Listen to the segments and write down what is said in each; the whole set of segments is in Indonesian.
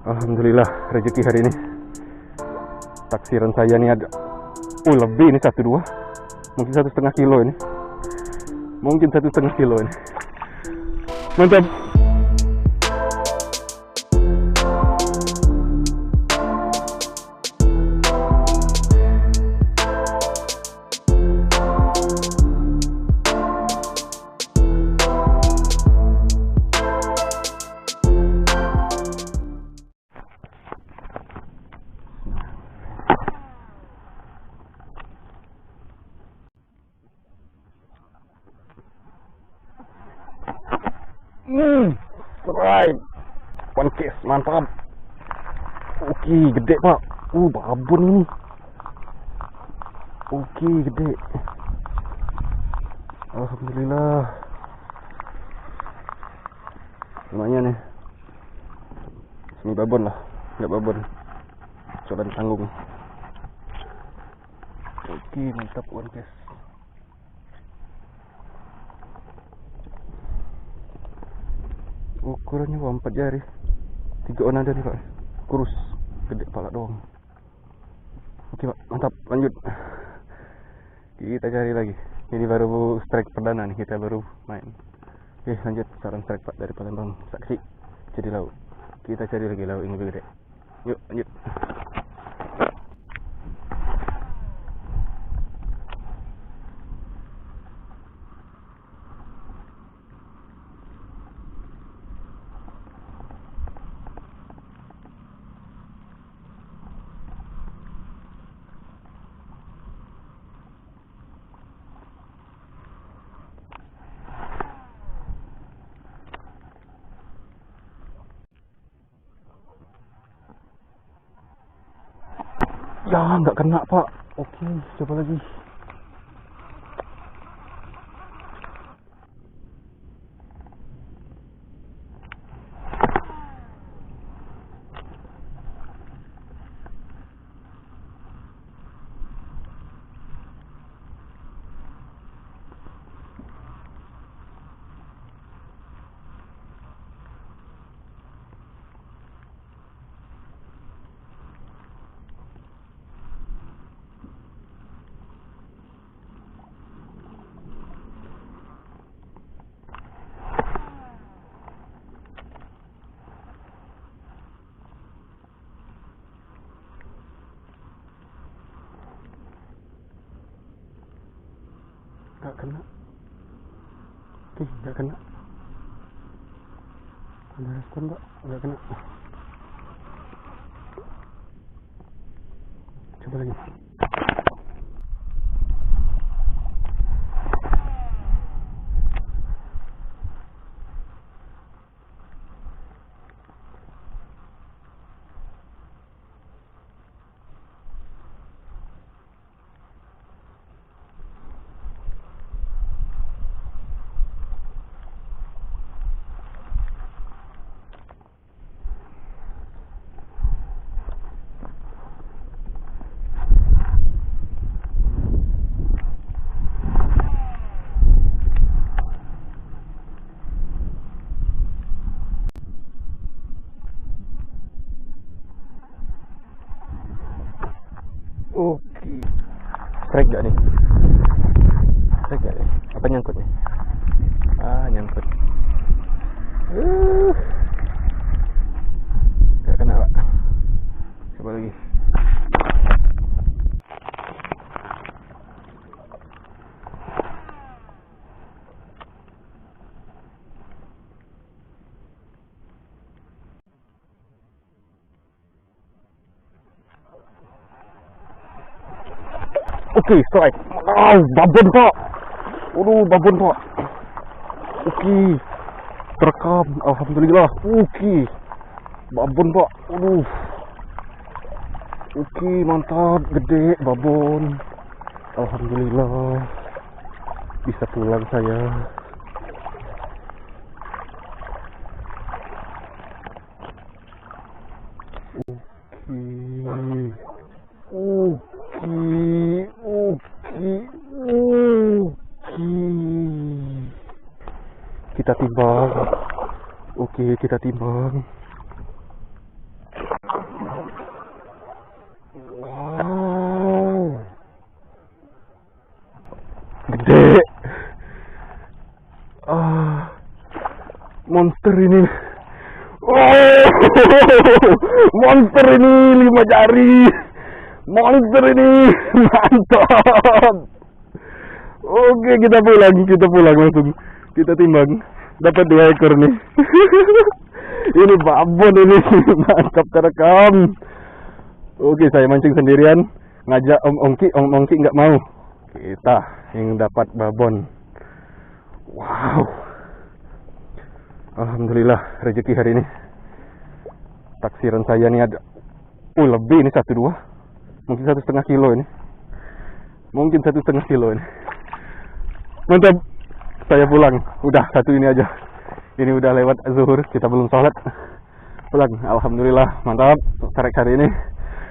Alhamdulillah rezeki hari ini. Taksiran saya nih ada lebih ini 1,2, mungkin 1,5 kilo ini, mungkin 1,5 kilo ini. Mantap. Right, one case, mantap. Oke, gede pak. Babon ini. Oke, gede. Alhamdulillah. Lumayan nih. Semi babon lah, nggak babon. Coba ditanggung. Oke, mantap one case. Ukurannya 4 jari, 3 on ada nih pak, kurus, gede pala doang. Oke pak, mantap, lanjut. Kita cari lagi. Ini baru strike perdana nih, kita baru main. Oke, lanjut. Saran strike pak dari Palembang, saksi jadi lauk. Kita cari lagi lauk yang lebih gede. Yuk lanjut. Ya, nggak kena pak. Oke, coba lagi. Nggak kena. Oke, nggak kena. Ada respon pak, nggak kena. Coba lagi. Oke. Strike gak nih? Strike gak nih? Apa nyangkut nih? Nyangkut. Gak kena pak. Coba lagi. Oke, strike. Babon pak. Babon pak. Oke, terekam. Alhamdulillah. Oke, babon pak. Oke, mantap, gede babon. Alhamdulillah. Bisa pulang saya. Kita timbang. Oke, kita timbang. Monster ini. Oh, monster ini 5 jari. Monster ini mantap. Oke, kita pulang langsung. Kita timbang. Dapat 2 ekor nih. Ini babon ini mantap terekam. Oke, saya mancing sendirian. Ngajak Om Ongki nggak mau. Kita yang dapat babon. Wow. Alhamdulillah rezeki hari ini. Taksiran saya nih ada. Lebih ini 1,2. Mungkin 1,5 kilo ini. Mungkin 1,5 kilo ini. Mantap. Saya pulang. Udah 1 ini aja. Ini udah lewat zuhur. Kita belum sholat. Pulang. Alhamdulillah. Mantap. Strike hari ini.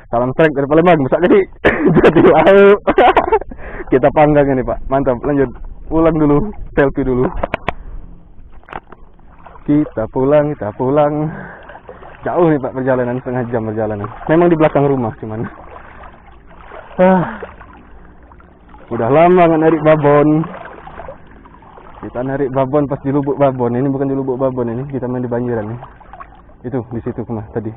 Salam strike dari Palembang. Besar jadi. Jadi laut. Kita panggang ini Pak. Mantap. Lanjut. Pulang dulu. Selfie dulu. Kita pulang. Jauh nih Pak perjalanan, setengah jam perjalanan. Memang di belakang rumah cuman. Udah lama nggak narik babon. Kita narik babon pas di Lubuk Babon. Ini bukan di Lubuk Babon ini, kita main di Banjiran nih. Itu di situ kemah tadi.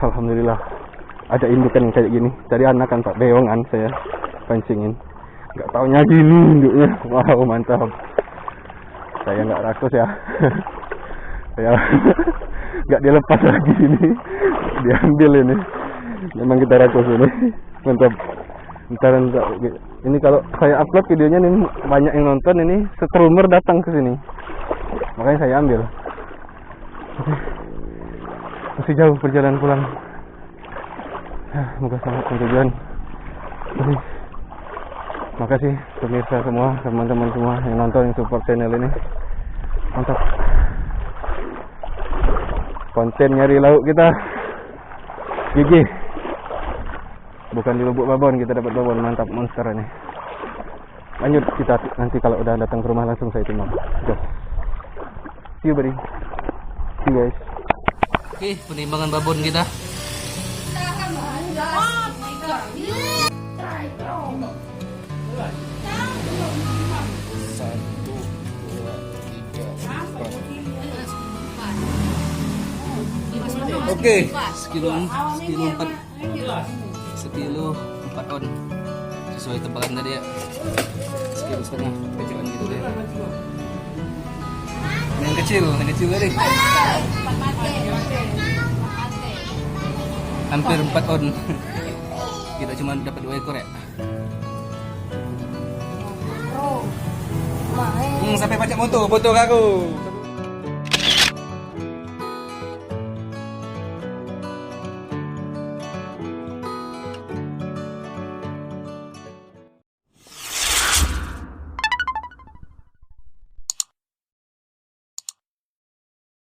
Alhamdulillah. Ada indukan kayak gini. Tadi anakan Pak, beongan saya pancingin. Nggak taunya gini induknya. Wow, mantap. Saya nggak rakus ya. Saya nggak dilepas lagi ini. Diambil ini. Memang kita rakus ini. Mantap. Ntar ini kalau saya upload videonya ini banyak yang nonton, ini streamer datang ke sini. Makanya saya ambil. Masih jauh perjalanan pulang. Moga selamat tujuan. Makasih pemirsa semua, teman-teman semua yang nonton, yang support channel ini. Mantap. Konten nyari lauk kita gigi. Bukan di Lubuk Babon kita dapat babon, mantap monster ini. Lanjut kita nanti kalau udah datang ke rumah langsung saya timbang. See you buddy. See you guys. Oke, penimbangan babon kita. Oke, sekilo 4 on sesuai tebakan tadi ya. Sekilo setengah kecil gitu deh. Yang kecil tadi. Hampir 4 on. Kita cuma dapat 2 ekor ya. Sampai pajak foto aku.